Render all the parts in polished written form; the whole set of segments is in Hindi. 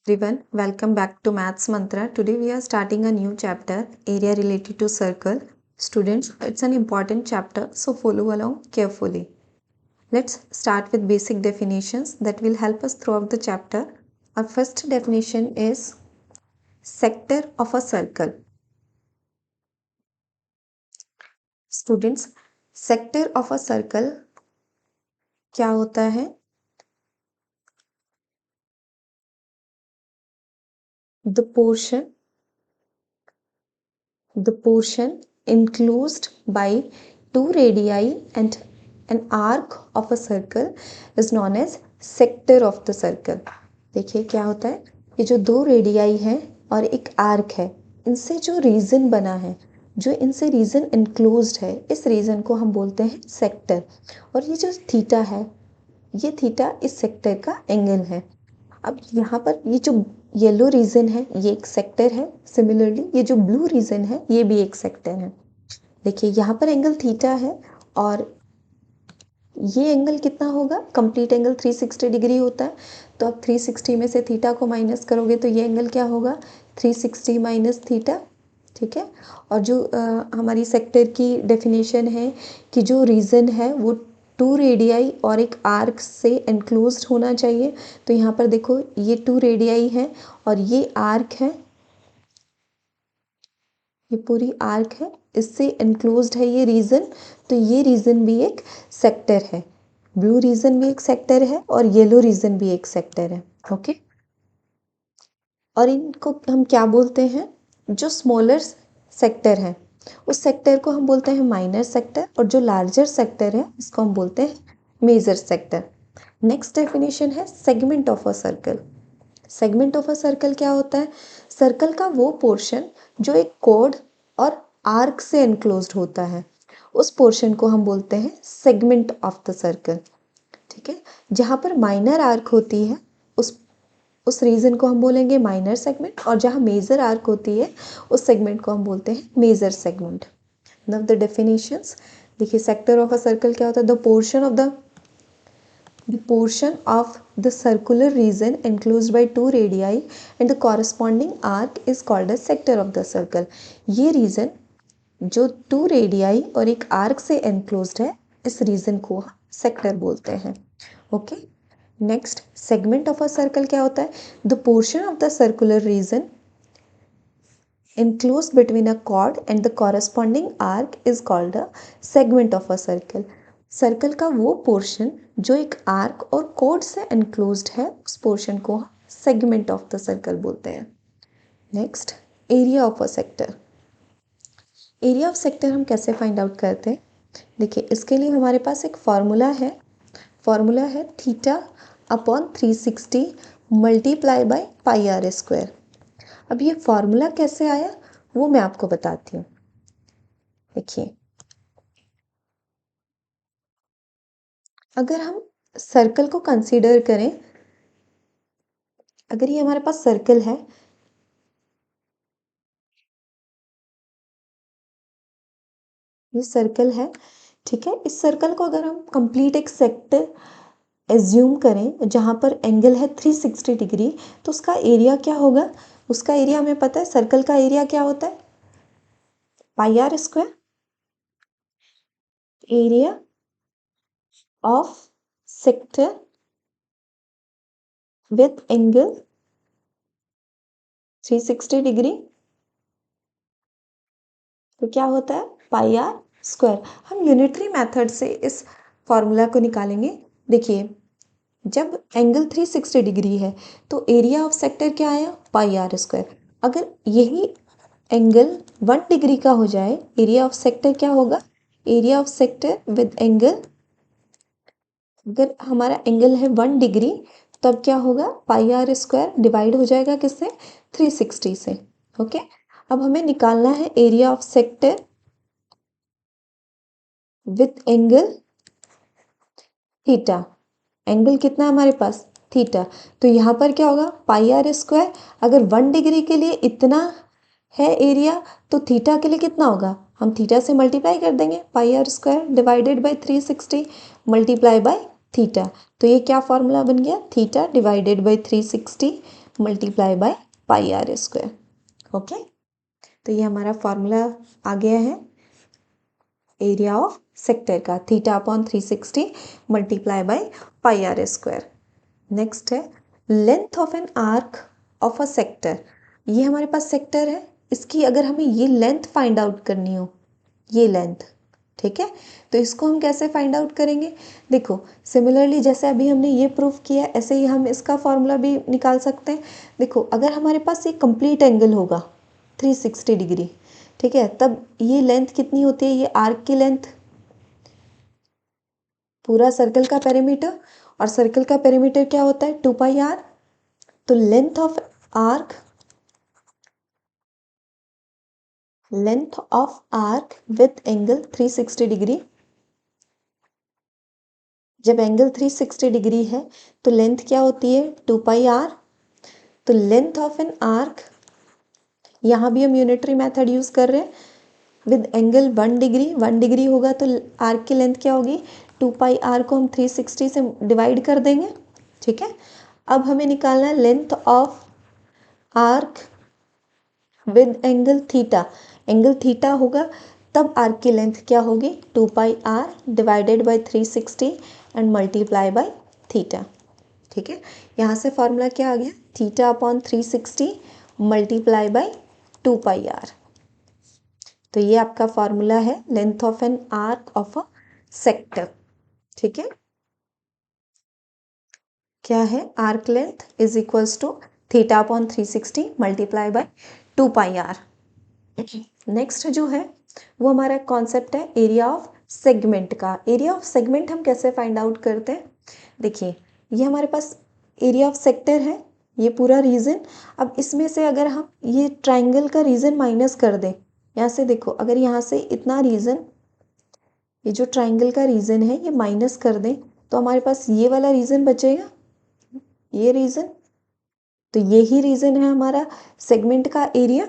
Everyone, welcome back to Maths Mantra. Today we are starting a new chapter, area related to circle. Students, it's an important chapter, so follow along carefully. Let's start with basic definitions that will help us throughout the chapter. Our first definition is sector of a circle. Students, sector of a circle क्या होता है? The portion enclosed by two radii and an arc of a circle is known as sector of the circle. देखिए क्या होता है, ये जो दो रेडियाई है और एक आर्क है, इनसे जो रीजन बना है, जो इनसे रीजन इनक्लोज्ड है, इस रीजन को हम बोलते हैं सेक्टर. और ये जो थीटा है, ये थीटा इस सेक्टर का एंगल है. अब यहाँ पर ये जो येलो रीजन है, ये एक सेक्टर है. सिमिलरली ये जो ब्लू रीजन है, ये भी एक सेक्टर है. देखिए यहाँ पर एंगल थीटा है और ये एंगल कितना होगा? कंप्लीट एंगल 360 डिग्री होता है. तो आप 360 में से थीटा को माइनस करोगे तो ये एंगल क्या होगा? 360 माइनस थीटा. ठीक है. और जो हमारी सेक्टर की डेफिनेशन है कि जो रीजन है वो टू रेडियाई और एक आर्क से एनक्लोज्ड होना चाहिए. तो यहाँ पर देखो, ये टू रेडियाई है और ये आर्क है, ये पूरी आर्क है, इससे एनक्लोज्ड है ये रीजन. तो ये रीजन भी एक सेक्टर है. ब्लू रीजन भी एक सेक्टर है और येलो रीजन भी एक सेक्टर है. ओके. और इनको हम क्या बोलते हैं? जो स्मॉलर सेक्टर है उस सेक्टर को हम बोलते हैं माइनर सेक्टर, और जो लार्जर सेक्टर है इसको हम बोलते हैं मेजर सेक्टर. नेक्स्ट डेफिनेशन है segment of a circle. Segment of a circle क्या होता है? सर्कल का वो पोर्शन जो एक कोड और आर्क से एनक्लोज्ड होता है, उस पोर्शन को हम बोलते हैं सेगमेंट ऑफ द सर्कल. ठीक है. जहाँ पर माइनर आर्क होती है उस रीजन को हम बोलेंगे माइनर सेगमेंट, और जहाँ मेजर आर्क होती है उस सेगमेंट को हम बोलते हैं major segment. Now the definitions. देखिए सेक्टर ऑफ अ सर्कल क्या होता है? The portion of the circular region enclosed by two radii and the corresponding arc is called as sector of the circle. ये रीजन जो टू रेडियाई और एक आर्क से एनक्लोज्ड है, इस रीजन को सेक्टर बोलते हैं. Okay. Next, segment of a circle क्या होता है? The portion of the circular region enclosed between a chord and the corresponding arc is called a segment of a circle. Circle का वो पोर्शन जो एक आर्क और कोड से एनक्लोज्ड है, उस पोर्शन को सेगमेंट ऑफ द सर्कल बोलते हैं. Next, area of a sector. Area of sector हम कैसे फाइंड आउट करते हैं? देखिए इसके लिए हमारे पास एक फॉर्मूला है theta upon 360 multiply by pi are square. अब ये फॉर्मूला कैसे आया वो मैं आपको बताती हूँ. देखिए, अगर हम सर्कल को कंसीडर करें, अगर ये हमारे पास सर्कल है, ये सर्कल है. ठीक है. इस सर्कल को अगर हम कंप्लीट एक सेक्टर एज्यूम करें जहाँ पर एंगल है 360 डिग्री, तो उसका एरिया क्या होगा? उसका एरिया हमें पता है. सर्कल का एरिया क्या होता है? Pi are square. Area of sector with angle 360 degree, तो क्या होता है? Pi are square. हम यूनिटरी मेथड से इस फॉर्मूला को निकालेंगे. देखिए, जब एंगल 360 डिग्री है तो एरिया ऑफ सेक्टर क्या आया? पाई आर स्क्वायर. अगर यही एंगल 1 डिग्री का हो जाए, एरिया ऑफ सेक्टर क्या होगा? Area of sector with angle, अगर हमारा एंगल है 1 डिग्री, तब क्या होगा? पाई आर स्क्वायर डिवाइड हो जाएगा किससे? 360 से. ओके. अब हमें निकालना है area of sector with angle theta. Angle कितना है हमारे पास? थीटा. तो यहाँ पर क्या होगा? पाई आर स्क्वायर. अगर 1 डिग्री के लिए इतना है एरिया, तो थीटा के लिए कितना होगा? हम थीटा से मल्टीप्लाई कर देंगे. Pi are square divided by 360 multiply by theta. तो ये क्या फॉर्मूला बन गया? Theta divided by 360 multiply by pi are square. Okay, तो ये हमारा फॉर्मूला आ गया है एरिया ऑफ सेक्टर का, theta upon 360 multiply by pi are square. Next है length of an arc of a sector. ये हमारे पास सेक्टर है, इसकी अगर हमें ये लेंथ फाइंड आउट करनी हो, ये लेंथ, ठीक है, तो इसको हम कैसे फाइंड आउट करेंगे? देखो सिमिलरली जैसे अभी हमने ये प्रूफ किया, ऐसे ही हम इसका फॉर्मूला भी निकाल सकते हैं। देखो अगर हमारे पास ये कंप्लीट एंगल होगा 360 डिग्री, ठीक है, तब ये लेंथ कितनी होती है? ये आर्क की लेंथ, पूरा सर्कल का पेरीमीटर, और सर्कल का पेरीमीटर क्या होता है? 2 पाई आर। तो length of arc, length of arc with angle 360 degree, जब एंगल 360 डिग्री है तो लेंथ क्या होती है? 2 पाई आर। तो लेंथ ऑफ एन आर्क, यहाँ भी हम यूनिटरी मेथड यूज़ कर रहे हैं, विद एंगल 1 डिग्री, 1 डिग्री होगा तो आर्क की लेंथ क्या होगी? 2 पाई आर को हम 360 से डिवाइड कर देंगे, ठीक है। अब हमें निकालना है length of arc with angle theta, angle theta होगा तब आर्क की लेंथ क्या होगी? 2 pi r divided by 360 and multiply by theta, ठीक है। यहाँ से फॉर्मूला क्या आ गया? Theta upon 360 multiply by 2 pi r. तो ये आपका फॉर्मूला है length of an arc of a sector, ठीक है। क्या है? Arc length is equals to theta upon 360 multiply bye 2 pi R. Next जो है वो हमारा कॉन्सेप्ट है एरिया ऑफ सेगमेंट का। एरिया ऑफ सेगमेंट हम कैसे फाइंड आउट करते हैं? देखिए ये हमारे पास एरिया ऑफ सेक्टर है, ये पूरा रीजन। अब इसमें से अगर हम ये ट्राइंगल का रीजन माइनस कर दें, यहाँ से देखो अगर यहाँ से इतना रीजन, ये जो ट्राइंगल का रीजन है ये माइनस कर दें तो हमारे पास ये वाला रीजन बचेगा, ये रीजन। तो यही रीजन है हमारा सेगमेंट का एरिया,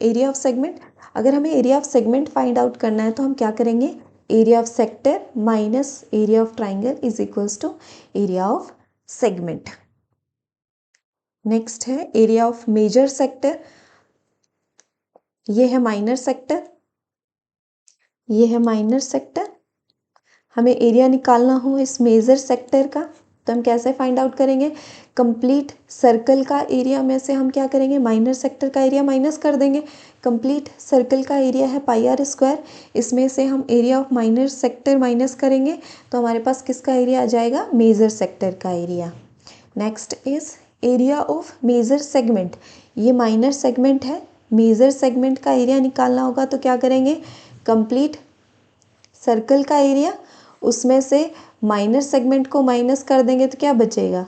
एरिया ऑफ सेगमेंट। अगर हमें area of segment find out करना है तो हम क्या करेंगे? Area of sector minus area of triangle is equals to area of segment. Next है एरिया ऑफ मेजर सेक्टर, ये है माइनर सेक्टर, ये है माइनर सेक्टर। हमें एरिया निकालना हो इस मेजर सेक्टर का तो हम कैसे फाइंड आउट करेंगे? कंप्लीट सर्कल का एरिया में से हम क्या करेंगे? माइनर सेक्टर का एरिया माइनस कर देंगे। कंप्लीट सर्कल का एरिया है पाई आर स्क्वायर, इसमें से हम area of minor sector minus करेंगे तो हमारे पास किसका एरिया आ जाएगा? मेजर सेक्टर का area. Next is area of major segment, ये माइनर सेगमेंट है, मेजर सेगमेंट का एरिया निकालना होगा तो क्या करेंगे? कंप्लीट सर्कल का एरिया, उसमें से माइनर सेगमेंट को माइनस कर देंगे तो क्या बचेगा?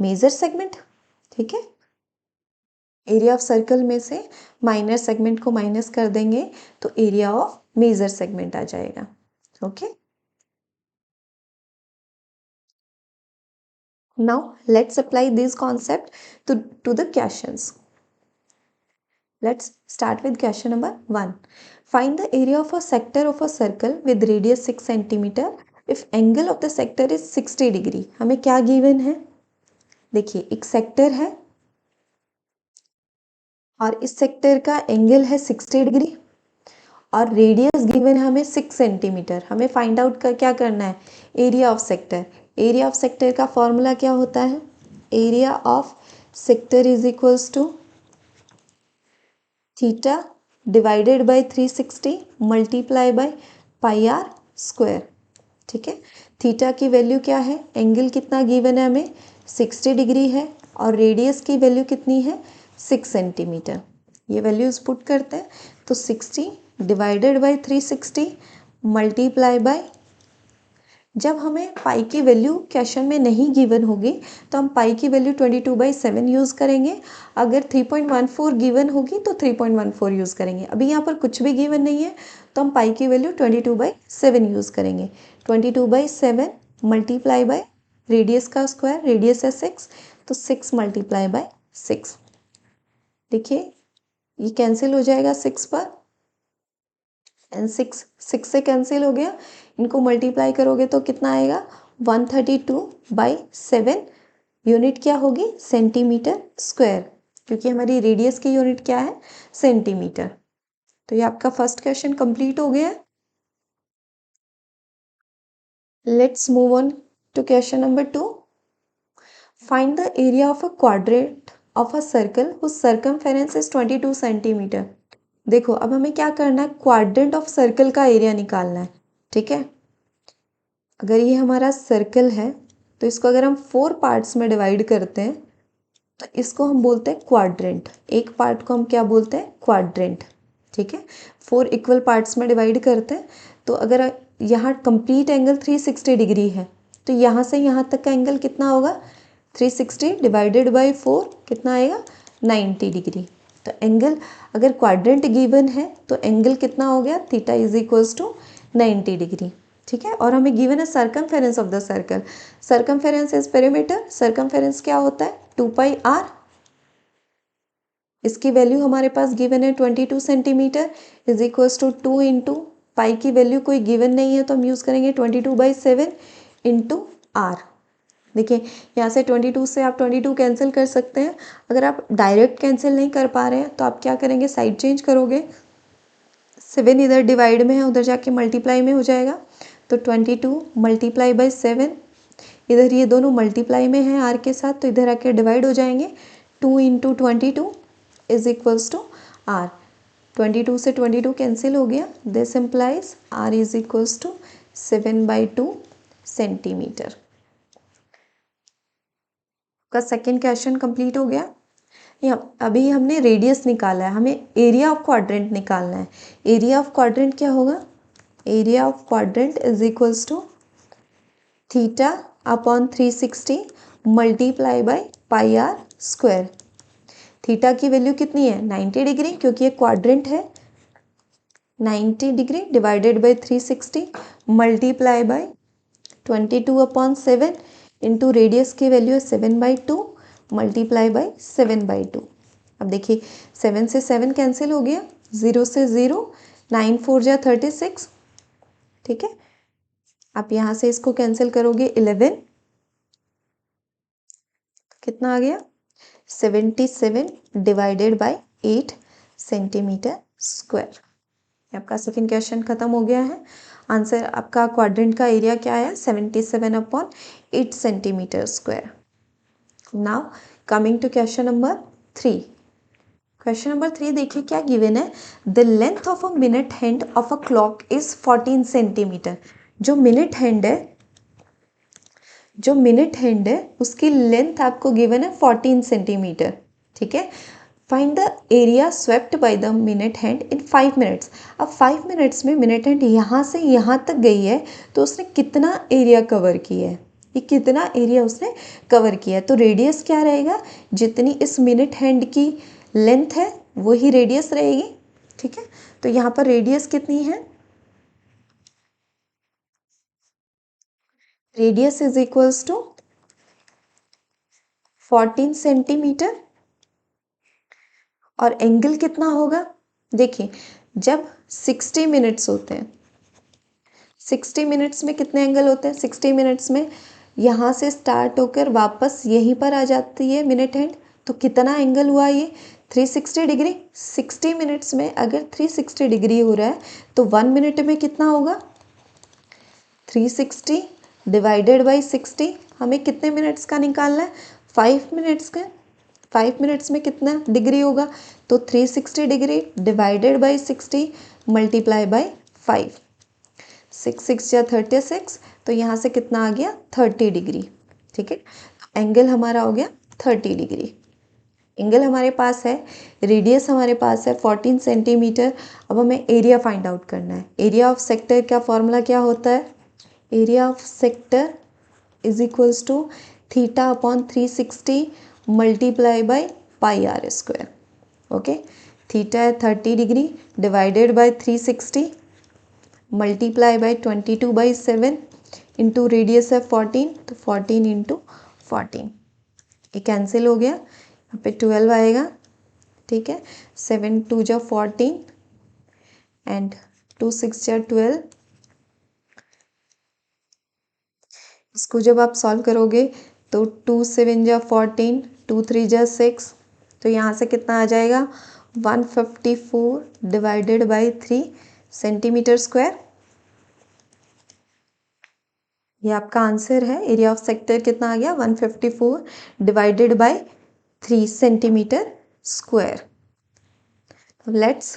मेजर सेगमेंट, ठीक है। एरिया ऑफ सर्कल में से माइनर सेगमेंट को माइनस कर देंगे तो एरिया ऑफ मेजर सेगमेंट आ जाएगा, okay. Now let's apply this concept to the questions. Let's start with question number 1. Find the area of a sector of a circle with radius 6 cm if angle of the sector is 60 degree. हमें क्या गिवन है? देखिए एक सेक्टर है और इस सेक्टर का एंगल है 60 डिग्री और रेडियस गिवन है हमें 6 सेंटीमीटर। हमें फाइंड आउट कर क्या करना है? Area of sector. Area of sector का फॉर्मूला क्या होता है? Area of sector is equals to theta divided by 360 multiply by pi are square, ठीक है। थीटा की वैल्यू क्या है? एंगल कितना गिवन है हमें? 60 डिग्री है और रेडियस की वैल्यू कितनी है? 6 सेंटीमीटर। ये वैल्यूज पुट करते हैं तो 60 डिवाइडेड बाय 360 मल्टीप्लाई बाय, जब हमें पाई की वैल्यू क्वेश्चन में नहीं गिवन होगी तो हम पाई की वैल्यू 22/7 यूज़ करेंगे। अगर 3.14 गिवन होगी तो 3.14 यूज़ करेंगे। अभी यहाँ पर कुछ भी गिवन नहीं है तो हम पाई की वैल्यू 22/7 यूज़ करेंगे। 22/7 मल्टीप्लाई बाय रेडियस का स्क्वायर, रेडियस है 6 तो 6 मल्टीप्लाई बाय 6। देखिए ये कैंसिल हो जाएगा 6 पर एंड 6 से कैंसिल हो गया, इनको मल्टीप्लाई करोगे तो कितना आएगा? 132/7 यूनिट क्या होगी? सेंटीमीटर स्क्वायर, क्योंकि हमारी रेडियस की यूनिट क्या है? सेंटीमीटर। तो ये आपका फर्स्ट क्वेश्चन कंप्लीट हो गया। Let's move on to question number 2। Find the area of a quadrant of a circle whose circumference is 22 centimetre. देखो अब हमें क्या करना है? क्वाड्रेंट ऑफ सर्कल का एरिया निकालना है। ठीक है, अगर ये हमारा सर्कल है तो इसको अगर हम 4 पार्ट्स में डिवाइड करते हैं तो इसको हम बोलते हैं क्वाड्रेंट। एक पार्ट को हम क्या बोलते हैं? क्वाड्रेंट। ठीक है, 4 इक्वल पार्ट्स में डिवाइड करते हैं। तो अगर यहाँ कंप्लीट एंगल 360 डिग्री है तो यहाँ से यहाँ तक का एंगल कितना होगा? 360 डिवाइडेड बाई 4 कितना आएगा? 90 डिग्री। तो एंगल अगर क्वाड्रेंट गिवन है तो एंगल कितना हो गया? Theta is equals to 90 degree. ठीक है, और हमें गिवन है circumference of the circle. Circumference is perimeter. Circumference क्या होता है? 2 पाई आर। इसकी वैल्यू हमारे पास गिवन है 22 centimetre is equals to 2 into pi की वैल्यू कोई गिवन नहीं है तो हम यूज़ करेंगे 22/7 इंटू आर। देखिए यहाँ से 22 से आप 22 कैंसिल कर सकते हैं। अगर आप डायरेक्ट कैंसिल नहीं कर पा रहे हैं तो आप क्या करेंगे? साइड चेंज करोगे। 7 इधर डिवाइड में है, उधर जाके मल्टीप्लाई में हो जाएगा। तो 22 मल्टीप्लाई बाई 7, इधर ये दोनों मल्टीप्लाई में हैं आर के साथ तो इधर आके डिवाइड हो जाएंगे। 2 into 22 is equals to R. 22 से 22 कैंसिल हो गया। This implies R is equals to 7/2 centimetre. का सेकेंड क्वेश्चन कंप्लीट हो गया। अभी हमने रेडियस निकाला है, हमें एरिया ऑफ क्वाड्रेंट निकालना है। एरिया ऑफ क्वाड्रेंट क्या होगा? Area of quadrant is equals to theta upon 360 multiply by pi are square. Theta की वैल्यू कितनी है? 90 डिग्री, क्योंकि ये क्वाड्रेंट है। 90 degree divided by 360 multiply by 22/7 into radius की वैल्यू है 7/2 मल्टीप्लाई बाई 7/2। अब देखिए 7 से 7 कैंसिल हो गया, 0 से 0, 9 4 जा 36। ठीक है, आप यहाँ से इसको कैंसिल करोगे 11, कितना आ गया? 77 डिवाइडेड बाई 8 सेंटीमीटर स्क्वायर। आपका सेकेंड क्वेश्चन खत्म हो गया है। आंसर आपका क्वाड्रेंट का एरिया क्या है? 77/8 centimetre square. Now coming to question number 3। Question number 3 देखिए क्या गिवन है? The length of a minute hand of a clock is 14 centimetre. जो मिनट हैंड है उसकी लेंथ आपको गिवन है 14 सेंटीमीटर। ठीक है, find the area swept by the minute hand in 5 minutes. अब 5 मिनट्स में मिनट हैंड यहाँ से यहाँ तक गई है तो उसने कितना एरिया कवर किया है? ये कितना एरिया उसने कवर किया है? तो रेडियस क्या रहेगा? जितनी इस मिनट हैंड की लेंथ है वही रेडियस रहेगी। ठीक है, तो यहाँ पर रेडियस कितनी है? Radius is equals to 14 centimetre. और एंगल कितना होगा? देखिए जब 60 मिनट्स होते हैं, 60 मिनट्स में कितने एंगल होते हैं? 60 मिनट्स में यहाँ से स्टार्ट होकर वापस यहीं पर आ जाती है मिनट हैंड, तो कितना एंगल हुआ ये? 360 डिग्री। 60 मिनट्स में अगर 360 डिग्री हो रहा है तो 1 मिनट में कितना होगा? 360 डिवाइडेड बाई 60। हमें कितने मिनट्स का निकालना है? 5 मिनट्स का। 5 मिनट्स में कितना डिग्री होगा? तो 360 degree divided by 60 multiply by 5। 6 6 या 36, तो यहाँ से कितना आ गया? 30 डिग्री। ठीक है, एंगल हमारा हो गया 30 डिग्री। एंगल हमारे पास है, रेडियस हमारे पास है 14 सेंटीमीटर। अब हमें एरिया फाइंड आउट करना है। एरिया ऑफ सेक्टर का फॉर्मूला क्या होता है? Area of sector is equals to theta upon 360 multiply by pi are square. Okay, theta है 30 degree divided by 360 multiply by 22/7 into radius है 14, तो 14 इंटू 14। ये कैंसिल हो गया, यहाँ पे 12 आएगा। ठीक है, 7 2 जा 14 एंड 2 6 जा 12। इसको जब आप सॉल्व करोगे तो 2 7 जा 14, 2 3 जा 6, तो यहाँ से कितना आ जाएगा 154 डिवाइडेड बाई 3 सेंटीमीटर स्क्वायर। ये आपका आंसर है। एरिया ऑफ सेक्टर कितना आ गया 154 divided by 3 centimetre square. Let's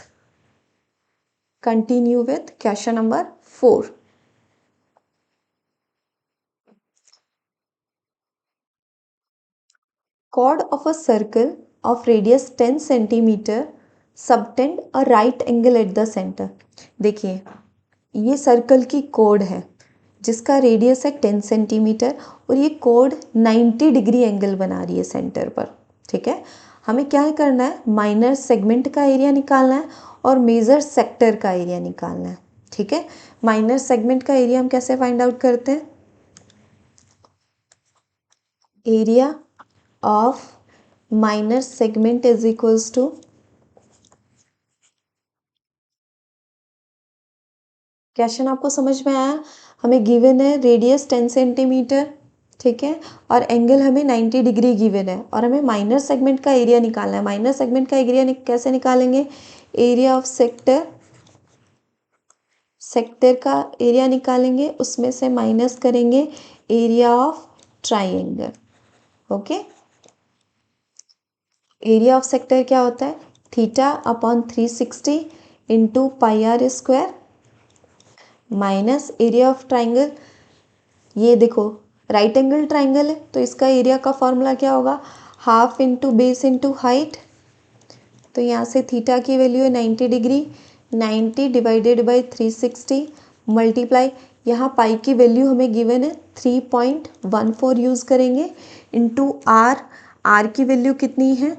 continue with question number 4। Chord of a circle of radius 10 centimeter subtend a right angle at the center। देखिए ये सर्कल की कोड है जिसका रेडियस है 10 सेंटीमीटर और ये कोड 90 डिग्री एंगल बना रही है सेंटर पर। ठीक है, हमें क्या करना है, माइनर सेगमेंट का एरिया निकालना है और मेजर सेक्टर का एरिया निकालना है। ठीक है, माइनर सेगमेंट का एरिया हम कैसे फाइंड आउट करते हैं, area of minor segment is equals to question आपको समझ में आया। हमें गिवन है रेडियस 10 सेंटीमीटर, ठीक है, और एंगल हमें 90 डिग्री गिवन है और हमें माइनर सेगमेंट का एरिया निकालना है। माइनर सेगमेंट का एरिया कैसे निकालेंगे, एरिया ऑफ सेक्टर, सेक्टर का एरिया निकालेंगे, उसमें से माइनस करेंगे area of triangle. Okay, area of sector क्या होता है, theta upon 360 into pi are square minus area of triangle. ये देखो राइट एंगल ट्राइंगल है तो इसका एरिया का फॉर्मूला क्या होगा, half into base into height. तो यहाँ से थीटा की वैल्यू है 90 डिग्री, 90 डिवाइडेड बाई 360 मल्टीप्लाई, यहाँ पाई की वैल्यू हमें गिवन है 3.14 यूज़ करेंगे इंटू आर। आर की वैल्यू कितनी है,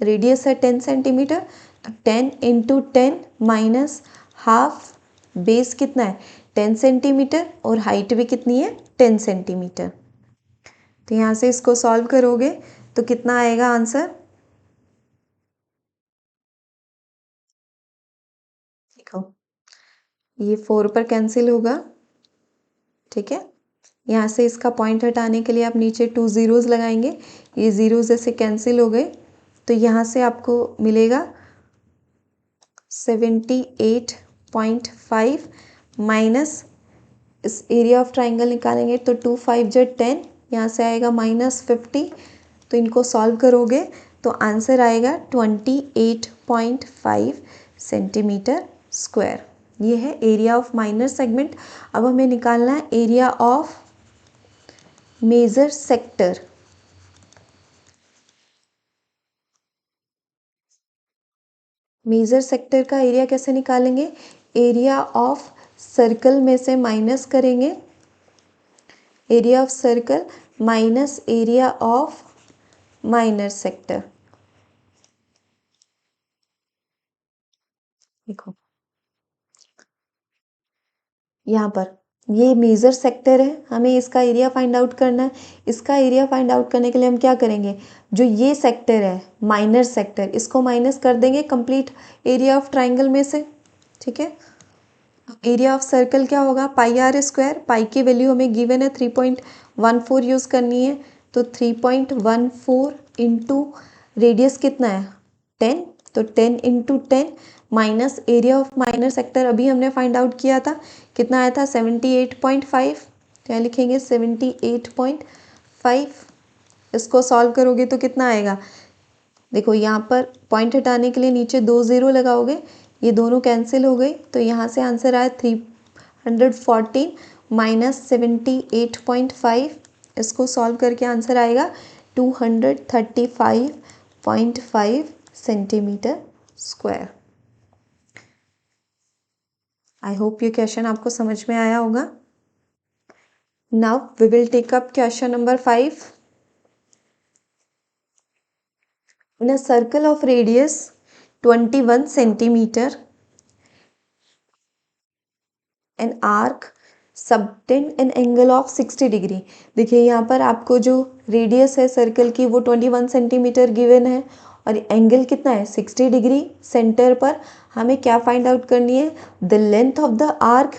रेडियस है 10 सेंटीमीटर, तो 10 इंटू 10 माइनस हाफ, बेस कितना है 10 सेंटीमीटर और हाइट भी कितनी है 10 सेंटीमीटर। तो यहाँ से इसको सॉल्व करोगे तो कितना आएगा आंसर, देखो ये 4 पर कैंसिल होगा। ठीक है, यहाँ से इसका पॉइंट हटाने के लिए आप नीचे 2 ज़ीरोज़ लगाएंगे, ये ज़ीरोज़ ऐसे कैंसिल हो गए, तो यहाँ से आपको मिलेगा 78.5 माइनस इस एरिया ऑफ ट्राइंगल निकालेंगे तो 2 5 जा 10, यहाँ से आएगा -50, तो इनको सॉल्व करोगे तो आंसर आएगा 28.5 सेंटीमीटर स्क्वायर। ये है एरिया ऑफ माइनर सेगमेंट। अब हमें निकालना है area of major sector. Major sector का एरिया कैसे निकालेंगे, एरिया ऑफ सर्कल में से माइनस करेंगे area of circle minus area of minor sector. देखो यहाँ पर ये मेजर सेक्टर है, हमें इसका एरिया फाइंड आउट करना है। इसका एरिया फाइंड आउट करने के लिए हम क्या करेंगे, जो ये सेक्टर है माइनर सेक्टर, इसको माइनस कर देंगे कंप्लीट एरिया ऑफ ट्राइंगल में से। ठीक है, एरिया ऑफ सर्कल क्या होगा, पाई आर स्क्वायर, पाई की वैल्यू हमें गिवन है 3.14 यूज़ करनी है, तो 3.14 इंटू रेडियस कितना है 10, तो 10 into 10 minus area of minor sector अभी हमने फाइंड आउट किया था, कितना आया था 78.5, तो यहाँ लिखेंगे 78.5। इसको सॉल्व करोगे तो कितना आएगा, देखो यहाँ पर पॉइंट हटाने के लिए नीचे 2 ज़ीरो लगाओगे, ये दोनों कैंसिल हो गई, तो यहाँ से आंसर आया 314 माइनस 78.5। इसको सॉल्व करके आंसर आएगा 235.5 सेंटीमीटर स्क्वायर। आई होप ये क्वेश्चन आपको समझ में आया होगा। Now we will take up question number 5। In a circle of radius 21 centimeter, an arc subtend an angle of 60 degree. देखिए यहाँ पर आपको जो रेडियस है सर्कल की वो 21 सेंटीमीटर गिवन है और एंगल कितना है 60 डिग्री। सेंटर पर हमें क्या फाइंड आउट करनी है, the length of the arc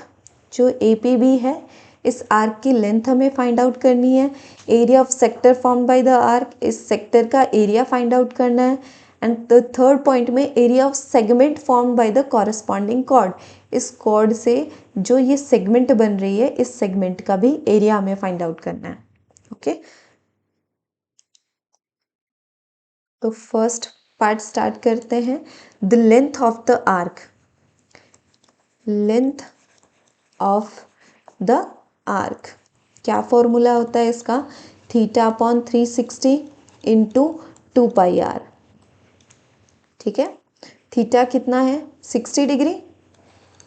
जो APB है इस आर्क की लेंथ हमें फाइंड आउट करनी है, area of sector form by the arc, इस सेक्टर का एरिया फाइंड आउट करना है, एंड द थर्ड पॉइंट में area of segment form by the corresponding chord, इस कॉर्ड से जो ये सेगमेंट बन रही है इस सेगमेंट का भी एरिया हमें फाइंड आउट करना है। ओके, तो फर्स्ट पार्ट स्टार्ट करते हैं। The length of the arc, length of the arc, क्या फॉर्मूला होता है इसका, थीटा अपॉन 360 इंटू 2πr। ठीक है, थीटा कितना है 60 degree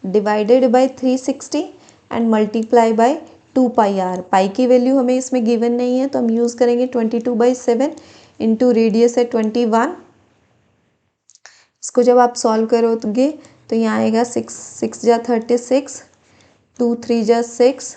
divided by 360 and multiply bye 2πr। पाई की वैल्यू हमें इसमें गिवन नहीं है तो हम यूज़ करेंगे 22/7 इंटू रेडियस है 21। इसको जब आप सॉल्व करोगे तो यहाँ आएगा 6 जा 36, 2 3 जा 6,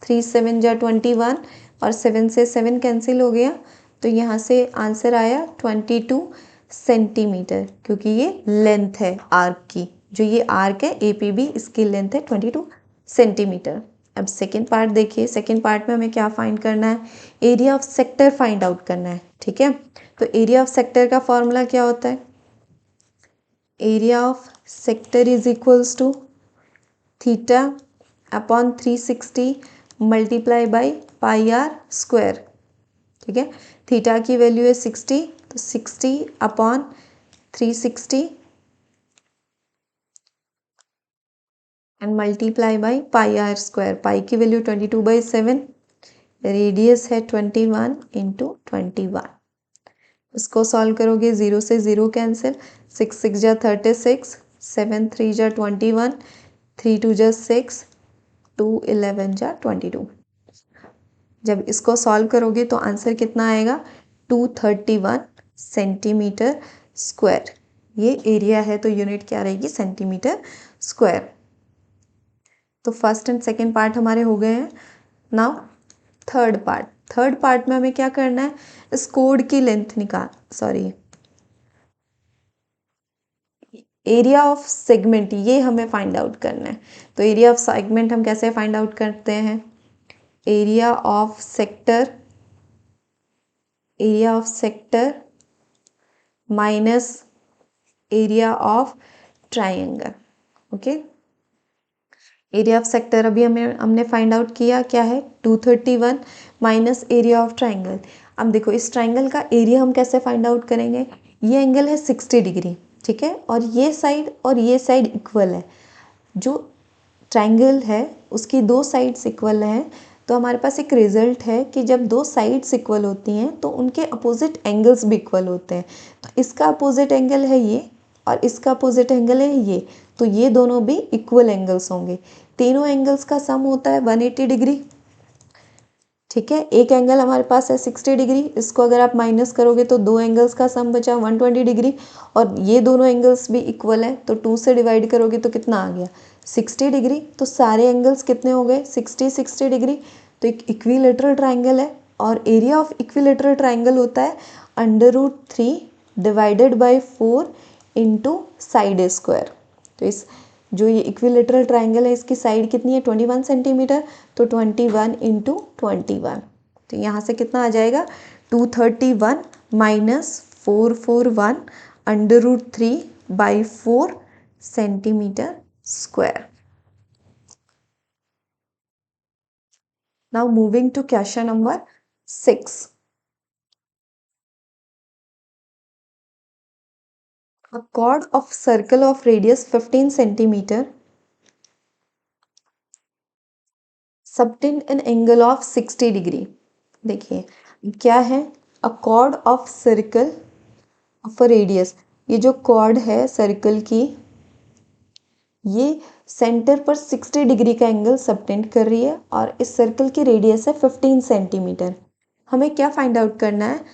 3 7 जा 21 और 7 से 7 कैंसिल हो गया, तो यहाँ से आंसर आया 22 सेंटीमीटर, क्योंकि ये लेंथ है आर्क की, जो ये आर्क है APB इसकी लेंथ है 22 सेंटीमीटर। अब सेकेंड पार्ट देखिए, सेकेंड पार्ट में हमें क्या फाइंड करना है, area of sector find out करना है। ठीक है, तो एरिया ऑफ सेक्टर का फॉर्मूला क्या होता है, area of sector is equals to theta upon 360 multiply by πr square. ठीक है, थीटा की वैल्यू है 60, तो 60 अपॉन 360 and multiply by πr square, pi की वैल्यू 22/7, रेडियस है 21 इंटू 21। इसको सॉल्व करोगे 0 से 0 कैंसिल, 6 6 जा 36, 7 3 जा 21, 3 2 जा 6, 2 11 जा 22। जब इसको सॉल्व करोगे तो आंसर कितना आएगा 231 सेंटीमीटर स्क्वायर। ये एरिया है तो यूनिट क्या रहेगी सेंटीमीटर स्क्वायर। तो फर्स्ट एंड सेकेंड पार्ट हमारे हो गए हैं। Now third part, third part में हमें क्या करना है, इस कोड की लेंथ एरिया ऑफ सेगमेंट ये हमें फाइंड आउट करना है। तो एरिया ऑफ सेगमेंट हम कैसे फाइंड आउट करते हैं, area of sector minus area of triangle. Okay, area of sector अभी हमने फाइंड आउट किया, क्या है 231 माइनस एरिया ऑफ ट्राइंगल। अब देखो इस ट्राइंगल का एरिया हम कैसे फाइंड आउट करेंगे, ये एंगल है 60 डिग्री, ठीक है, और ये साइड इक्वल है। जो ट्राइंगल है उसकी दो साइड्स इक्वल हैं, तो हमारे पास एक रिजल्ट है कि जब दो साइड्स इक्वल होती हैं तो उनके अपोजिट एंगल्स भी इक्वल होते हैं। तो इसका अपोजिट एंगल है ये और इसका अपोजिट एंगल है ये, तो ये दोनों भी इक्वल एंगल्स होंगे। तीनों एंगल्स का सम होता है 180 डिग्री। ठीक है, एक एंगल हमारे पास है 60 डिग्री, इसको अगर आप माइनस करोगे तो दो एंगल्स का सम बचा 120 डिग्री, और ये दोनों एंगल्स भी इक्वल है तो 2 से डिवाइड करोगे तो कितना आ गया 60 डिग्री। तो सारे एंगल्स कितने हो गए 60 डिग्री। तो एक इक्विलेटरल ट्राइंगल है और एरिया ऑफ इक्विलेटरल ट्राइंगल होता है √3 divided by 4 into side square. तो इस जो ये इक्विलेटरल ट्राइंगल है इसकी साइड कितनी है 21 सेंटीमीटर, तो 21 इंटू 21, तो यहाँ से कितना आ जाएगा 231 minus 441 √3 by 4 centimetre square. Now moving to question number 6। A chord of circle of radius 15 centimeter subtend an angle of 60 degree. देखिए क्या है, अ chord of circle of radius, ये जो कॉर्ड है सर्कल की ये सेंटर पर 60 डिग्री का एंगल सबटेंड कर रही है और इस सर्कल की रेडियस है 15 सेंटीमीटर। हमें क्या फाइंड आउट करना है,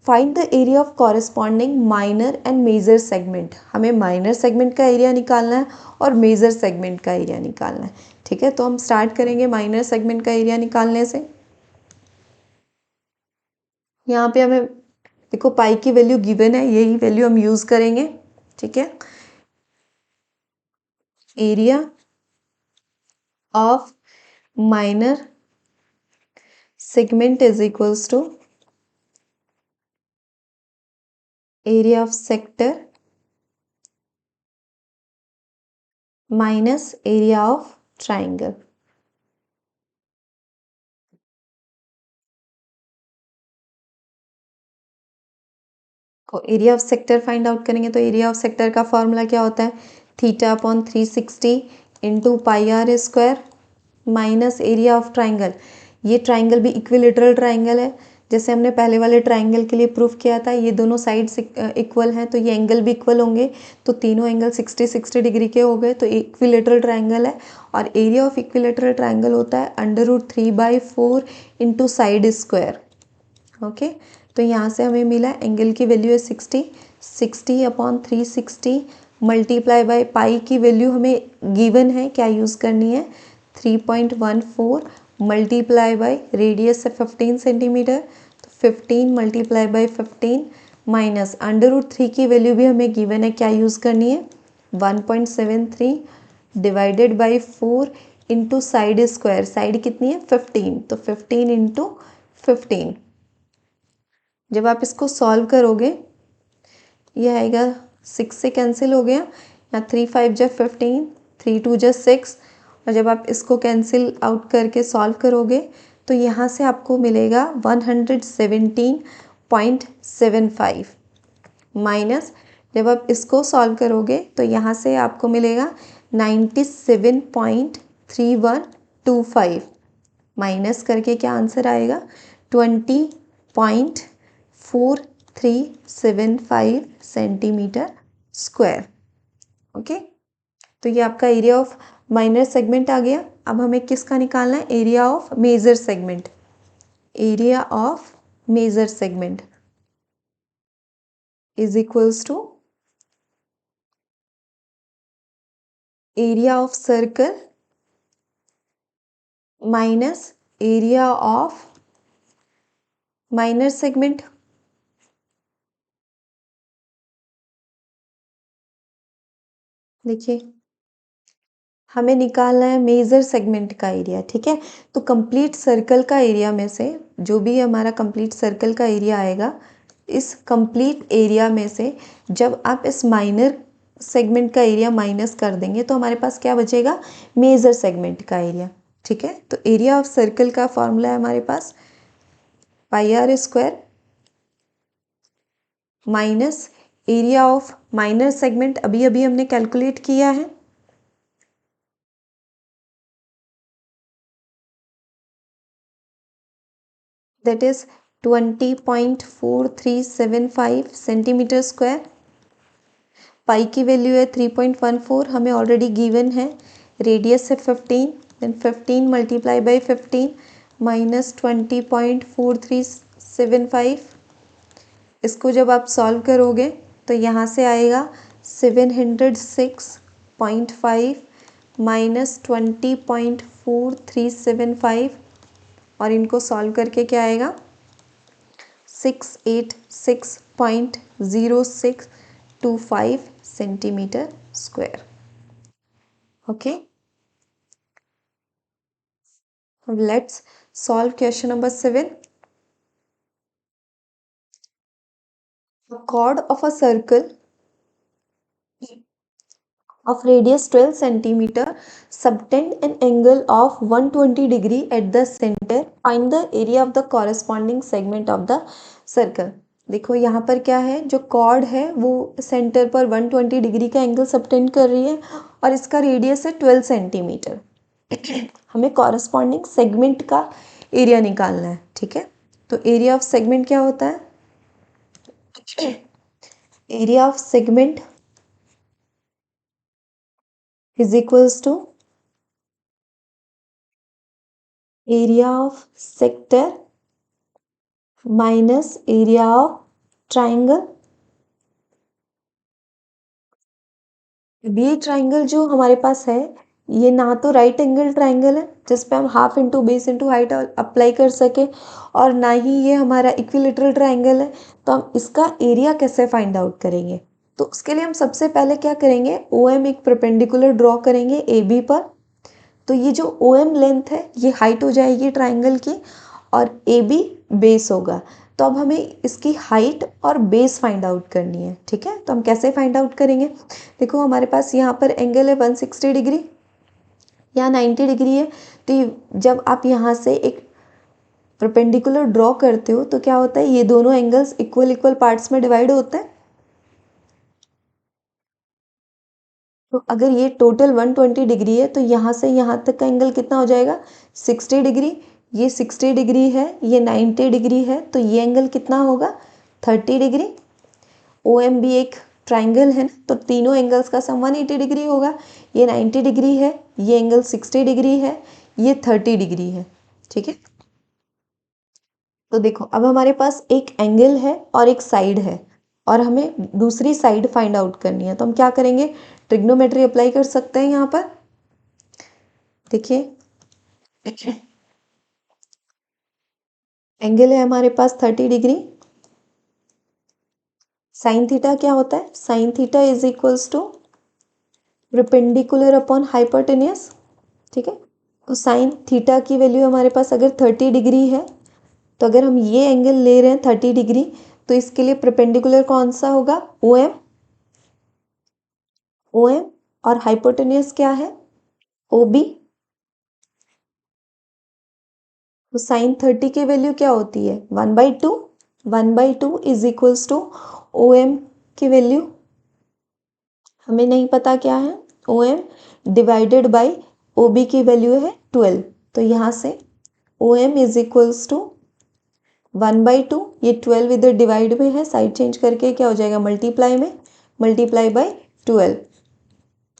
find the area of corresponding minor and major segment. हमें माइनर सेगमेंट का एरिया निकालना है और मेजर सेगमेंट का एरिया निकालना है। ठीक है, तो हम स्टार्ट करेंगे माइनर सेगमेंट का एरिया निकालने से। यहाँ पे हमें देखो पाई की वैल्यू गिवन है, यही वैल्यू हम यूज करेंगे। ठीक है, area of minor segment is equals to area of sector minus area of triangle. को area of sector find out करेंगे तो एरिया ऑफ सेक्टर का फॉर्मूला क्या होता है, theta upon 360 into pi are square minus area of triangle. ये ट्राइंगल भी इक्विलेटरल ट्राइंगल है, जैसे हमने पहले वाले ट्राइंगल के लिए प्रूफ किया था. ये दोनों साइड्स इक्वल हैं तो ये एंगल भी इक्वल होंगे, तो तीनों एंगल 60 डिग्री के हो गए, तो इक्विलेटरल ट्राइंगल है. और एरिया ऑफ इक्विलेटरल ट्राइंगल होता है √3/4 इंटू साइड स्क्वायर. ओके, तो यहाँ से हमें मिला एंगल की वैल्यू है 60 अपॉन 360 मल्टीप्लाई बाय पाई की वैल्यू हमें गिवन है, क्या यूज़ करनी है 3.14 मल्टीप्लाई बाय रेडियस है 15 सेंटीमीटर, तो 15 मल्टीप्लाई बाय 15 माइनस √3 की वैल्यू भी हमें गिवन है, क्या यूज़ करनी है 1.73 divided by 4 into side square. Side कितनी है 15, तो 15 इंटू 15. जब आप इसको सॉल्व करोगे ये आएगा 6 से कैंसिल हो गया, या 3 5 जा 15, 3 2 जा 6, और जब आप इसको कैंसिल आउट करके सॉल्व करोगे तो यहाँ से आपको मिलेगा 117.75 माइनस जब आप इसको सॉल्व करोगे तो यहाँ से आपको मिलेगा 97.3125 माइनस करके क्या आंसर आएगा 20.4375 सेंटीमीटर स्क्वायर. ओके, तो ये आपका एरिया ऑफ माइनर सेगमेंट आ गया. अब हमें किसका निकालना है, area of major segment. Area of major segment is equals to area of circle minus area of minor segment. देखिए हमें निकालना है मेजर सेगमेंट का एरिया, ठीक है. तो कंप्लीट सर्कल का एरिया में से जो भी हमारा कंप्लीट सर्कल का एरिया आएगा, इस कंप्लीट एरिया में से जब आप इस माइनर सेगमेंट का एरिया माइनस कर देंगे तो हमारे पास क्या बचेगा, मेजर सेगमेंट का एरिया. ठीक है, तो एरिया ऑफ सर्कल का फॉर्मूला है हमारे पास pi are square minus area of minor segment, अभी अभी हमने कैलकुलेट किया है, that is 20.4375 centimetre square. Pi की वैल्यू है 3.14, हमें ऑलरेडी गिवन है. रेडियस है 15, देन 15 मल्टीप्लाई बाई 15 माइनस 20.4375. इसको जब आप सॉल्व करोगे तो यहाँ से आएगा 706.5 माइनस 20.4375, और इनको सॉल्व करके क्या आएगा 686.0625 centimetre square. Okay, let's solve question number 7. Chord of a circle of radius 12 centimeter subtend an angle of 120 degree at the center. Find the area of the corresponding segment of the circle. देखो यहाँ पर क्या है, जो कॉर्ड है वो सेंटर पर 120 डिग्री का एंगल सबटेंड कर रही है और इसका रेडियस है 12 सेंटीमीटर. हमें कॉरस्पॉन्डिंग सेगमेंट का एरिया निकालना है. ठीक है, तो एरिया ऑफ सेगमेंट क्या होता है, area of segment is equals to area of sector minus area of triangle. ये ट्राइंगल जो हमारे पास है ये ना तो राइट एंगल ट्राइंगल है जिस पे हम half into base into height apply कर सके, और ना ही ये हमारा इक्विलेटरल ट्राइंगल है. तो हम इसका एरिया कैसे फाइंड आउट करेंगे, तो उसके लिए हम सबसे पहले क्या करेंगे, ओ एम एक परपेंडिकुलर ड्रॉ करेंगे ए बी पर. तो ये जो ओ एम लेंथ है ये हाइट हो जाएगी ट्राइंगल की, और ए बी बेस होगा। तो अब हमें इसकी हाइट और बेस फाइंड आउट करनी है, ठीक है। तो हम कैसे फाइंड आउट करेंगे, देखो हमारे पास यहाँ पर एंगल है 160 डिग्री, यहाँ 90 डिग्री है। तो जब आप यहाँ से एक परपेंडिकुलर ड्रॉ करते हो तो क्या होता है, ये दोनों एंगल्स इक्वल इक्वल पार्ट्स में डिवाइड होते हैं। तो अगर ये टोटल 120 डिग्री है तो यहाँ से यहाँ तक का एंगल कितना हो जाएगा, 60 डिग्री। ये 60 डिग्री है, ये 90 डिग्री है, तो ये एंगल कितना होगा, 30 डिग्री। ओ एम भी एक ट्राइंगल है ना, तो तीनों एंगल्स का सम 180 डिग्री होगा। ये 90 डिग्री है, ये एंगल 60 डिग्री है, ये 30 डिग्री है, ठीक है। तो देखो अब हमारे पास एक एंगल है और एक साइड है, और हमें दूसरी साइड फाइंड आउट करनी है। तो हम क्या करेंगे, ट्रिग्नोमेट्री अप्लाई कर सकते हैं यहाँ पर। देखिए एंगल है हमारे पास 30 डिग्री। साइन थीटा क्या होता है, sine theta is equals to perpendicular upon hypotenuse, ठीक है। तो साइन थीटा की वैल्यू हमारे पास अगर 30 डिग्री है, तो अगर हम ये एंगल ले रहे हैं 30 डिग्री, तो इसके लिए परपेंडिकुलर कौन सा होगा, ओ एम। ओ एम और हाइपोटेन्यूस क्या है, ओ बी। तो साइन 30 की वैल्यू क्या होती है, 1/2। 1/2 is equals to O M की वैल्यू हमें नहीं पता क्या है, O M divided by O B की वैल्यू है 12। तो यहाँ से O M is equals to 1/2, ये 12 इधर डिवाइड में है, साइड चेंज करके क्या हो जाएगा, मल्टीप्लाई में, मल्टीप्लाई बाई 12,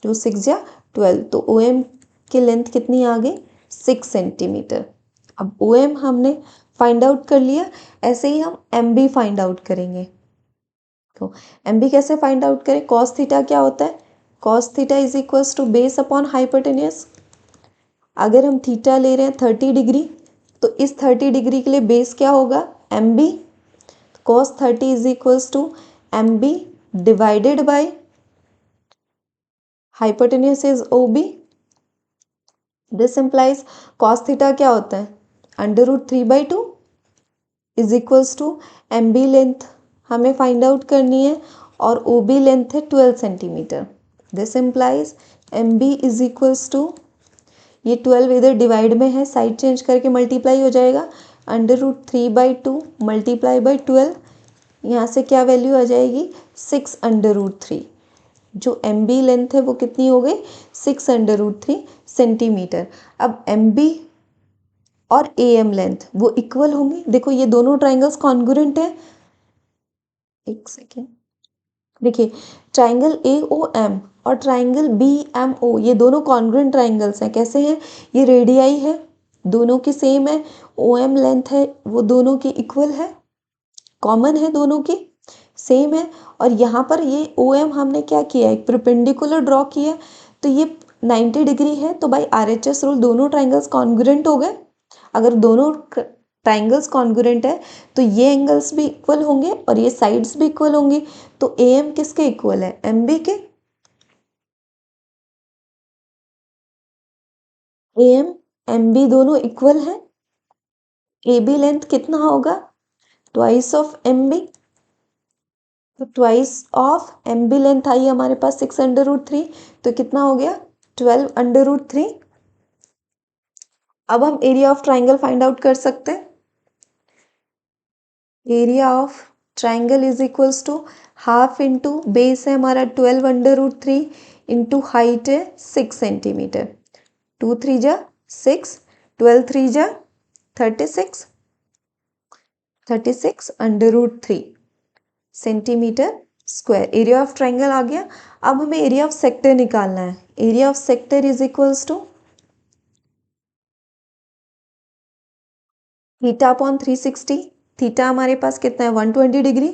2 6 या 12। तो ओ एम की लेंथ कितनी आ गई, 6 सेंटीमीटर। अब ओ एम हमने फाइंड आउट कर लिया, ऐसे ही हम एम बी फाइंड आउट करेंगे। तो एम बी कैसे फाइंड आउट करें, कॉस थीटा क्या होता है, cos theta is equals to base upon hypotenuse. अगर हम थीटा ले रहे हैं 30 डिग्री, तो इस 30 डिग्री के लिए बेस क्या होगा, M B. cos 30 is equals to MB divided by hypotenuse is OB. This implies cos theta क्या होता है, √3/2 is equals to MB length हमें फाइंड आउट करनी है और OB लेंथ है 12 centimetre. This implies MB is equals to, ये 12 इधर डिवाइड में है, साइड चेंज करके मल्टीप्लाई हो जाएगा, √3/2 मल्टीप्लाई बाई 12, यहाँ से क्या वैल्यू आ जाएगी, 6√3। जो एम बी लेंथ है वो कितनी हो गई, 6√3 सेंटीमीटर। अब एम बी और ए एम लेंथ वो इक्वल होंगे। देखो ये दोनों ट्राइंगल्स कॉन्ग्रुएंट है, एक सेकेंड, देखिए ट्राइंगल ए ओ एम और ट्राइंगल बी एम ओ, ये दोनों कॉन्ग्रुएंट ट्राइंगल्स हैं। कैसे हैं, ये रेडियाई है, दोनों की सेम है, ओ एम लेंथ है वो दोनों की इक्वल है, कॉमन है, दोनों की सेम है। और यहाँ पर ये ओ एम हमने क्या किया है, एक परपेंडिकुलर ड्रॉ किया है, तो ये 90 डिग्री है। तो बाई RHS रूल दोनों ट्राइंगल्स कॉन्ग्रुएंट हो गए। अगर दोनों ट्राइंगल्स कॉन्ग्रुएंट है तो ये एंगल्स भी इक्वल होंगे और ये साइड्स भी इक्वल होंगी। तो ए एम किसके इक्वल है, एम बी के। ए एम एम बी दोनों इक्वल है। ए बी लेंथ कितना होगा, ट्वाइस ऑफ एम बी। तो twice of M B length आई हमारे पास 6√3, तो कितना हो गया, 12√3। अब हम area of triangle find out कर सकते हैं। Area of triangle is equals to half into base है हमारा 12√3 इंटू हाइट है 6 सेंटीमीटर। 2 3 जा 6, 12 3 जा 36, 36√3 centimetre square. Area of triangle आ गया। अब हमें एरिया ऑफ सेक्टर निकालना है। Area of sector is equals to theta upon 360। Theta हमारे पास कितना है, 120 degree.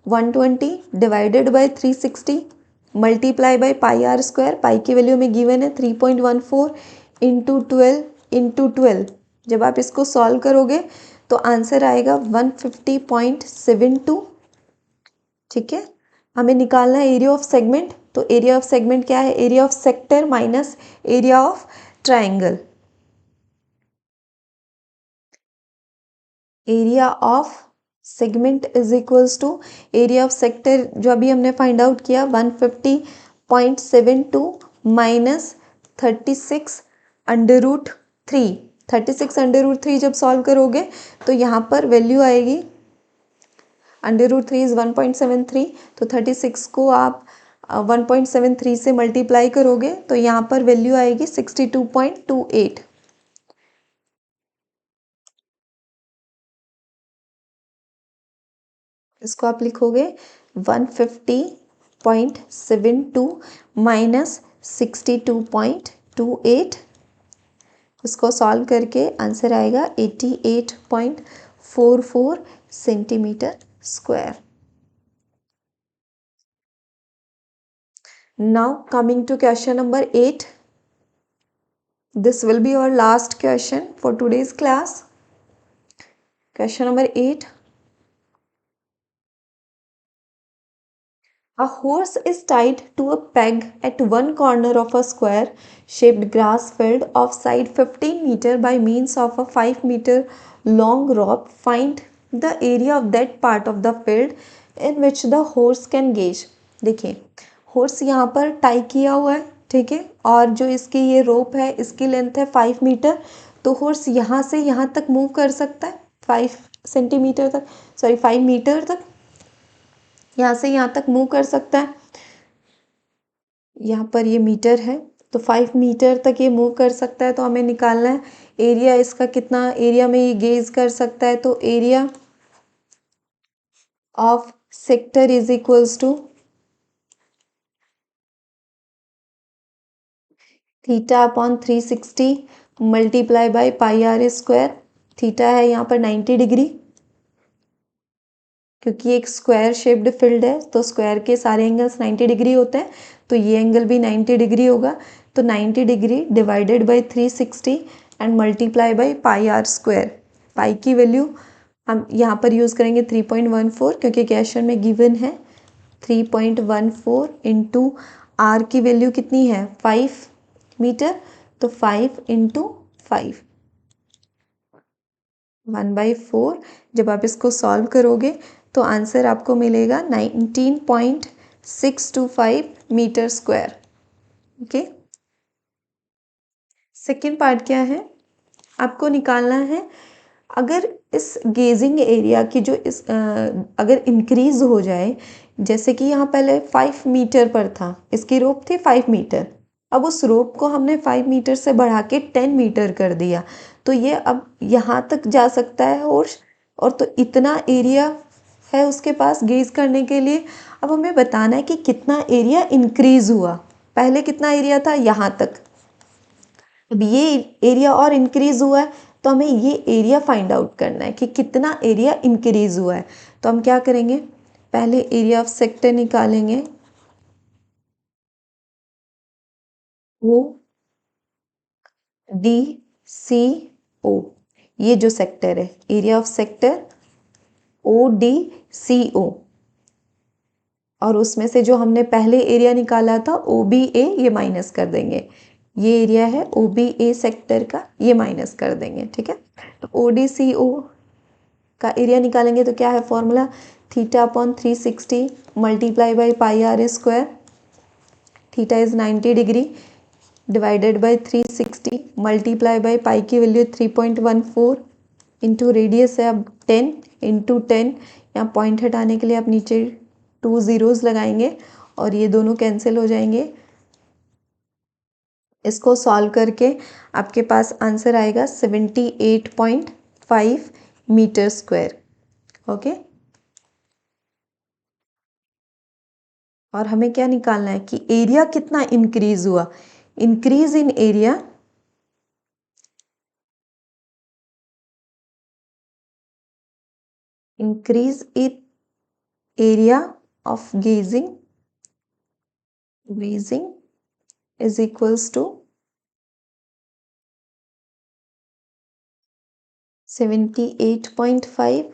120 divided by 360 multiply by pi are square. Pi की वैल्यू में गिवन है 3.14 इंटू 12। जब आप इसको सॉल्व करोगे तो आंसर आएगा 150.72, ठीक है। हमें निकालना है एरिया ऑफ सेगमेंट। तो एरिया ऑफ सेगमेंट क्या है, area of sector minus area of triangle. Area of segment is equals to area of sector जो अभी हमने फाइंड आउट किया 150.72 माइनस 36√3। 36√3 जब सॉल्व करोगे तो यहाँ पर वैल्यू आएगी √3 इज 1.73, तो 36 को आप 1.73 से मल्टीप्लाई करोगे तो यहाँ पर वैल्यू आएगी 62.28। इसको आप लिखोगे 150.72 माइनस 62.28। इसको सॉल्व करके आंसर आएगा 88.44 centimetre square. Now coming to question number 8. This will be our last question for today's class. Question number 8. A horse is tied to a peg at one corner of a square shaped grass field of side 15 meter by means of a 5 meter long rope. Find the area of that part of the field in which the horse can gauge. देखिए हॉर्स यहाँ पर टाई किया हुआ है, ठीक है, और जो इसकी ये रोप है इसकी लेंथ है 5 मीटर। तो हॉर्स यहाँ से यहाँ तक मूव कर सकता है 5 सेंटीमीटर तक, सॉरी 5 मीटर तक, यहाँ से यहाँ तक मूव कर सकता है। यहाँ पर ये मीटर है तो 5 मीटर तक ये मूव कर सकता है। तो हमें निकालना है एरिया इसका कितना एरिया में ये गेज कर सकता है। तो area of sector is equals to theta upon 360 multiply by pi are square. Theta है यहाँ पर 90 डिग्री, क्योंकि एक स्क्वायर शेप्ड फील्ड है तो स्क्वायर के सारे एंगल्स 90 डिग्री होते हैं, तो ये एंगल भी 90 डिग्री होगा। तो 90 degree divided by 360 and multiply by pi are square. Pi की वैल्यू हम यहाँ पर यूज़ करेंगे 3.14, क्योंकि क्वेश्चन में गिवन है 3.14 इंटू आर की वैल्यू कितनी है 5 मीटर, तो 5 इंटू 5 1/4। जब आप इसको सॉल्व करोगे तो आंसर आपको मिलेगा 19.625 metre square. Okay, second part क्या है, आपको निकालना है अगर इस गेजिंग एरिया की जो अगर इंक्रीज हो जाए, जैसे कि यहाँ पहले 5 मीटर पर था, इसकी रोप थी 5 मीटर, अब उस रोप को हमने 5 मीटर से बढ़ा के 10 मीटर कर दिया, तो ये अब यहाँ तक जा सकता है हॉर्स, और तो इतना एरिया है उसके पास गेज करने के लिए। अब हमें बताना है कि कितना एरिया इंक्रीज हुआ, पहले कितना एरिया था यहाँ तक, अब ये एरिया और इंक्रीज हुआ है, तो हमें ये एरिया फाइंड आउट करना है कि कितना एरिया इंक्रीज हुआ है। तो हम क्या करेंगे, पहले एरिया ऑफ सेक्टर निकालेंगे, वो DCO, ये जो सेक्टर है एरिया ऑफ सेक्टर ODCO, और उसमें से जो हमने पहले एरिया निकाला था OBA ये माइनस कर देंगे, ये एरिया है OBA सेक्टर का, ये माइनस कर देंगे, ठीक है। तो ODCO का एरिया निकालेंगे तो क्या है formula, theta upon 360 multiply by pi are square. Theta is 90 degree divided by 360 multiply by pi की वैल्यू 3.14 इंटू रेडियस है अब 10 इंटू 10, यहाँ पॉइंट हटाने के लिए आप नीचे 2 ज़ीरोज़ लगाएंगे और ये दोनों कैंसिल हो जाएंगे। इसको सॉल्व करके आपके पास आंसर आएगा 78.5 मीटर स्क्वायर। ओके, और हमें क्या निकालना है कि एरिया कितना इंक्रीज हुआ, increase in area increase in area of grazing is equals to 78.5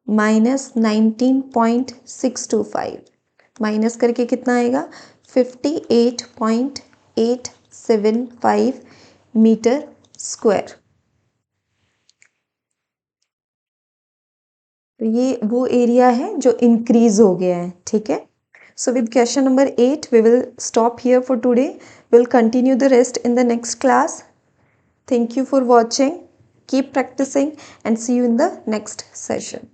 minus 19.625, minus करके कितना आएगा 58.875 मीटर स्क्वायर। तो ये वो एरिया है जो इंक्रीज हो गया है, ठीक है। So with question number 8 we will stop here for today, will continue the rest in the next class. Thank you for watching. Keep practicing and see you in the next session.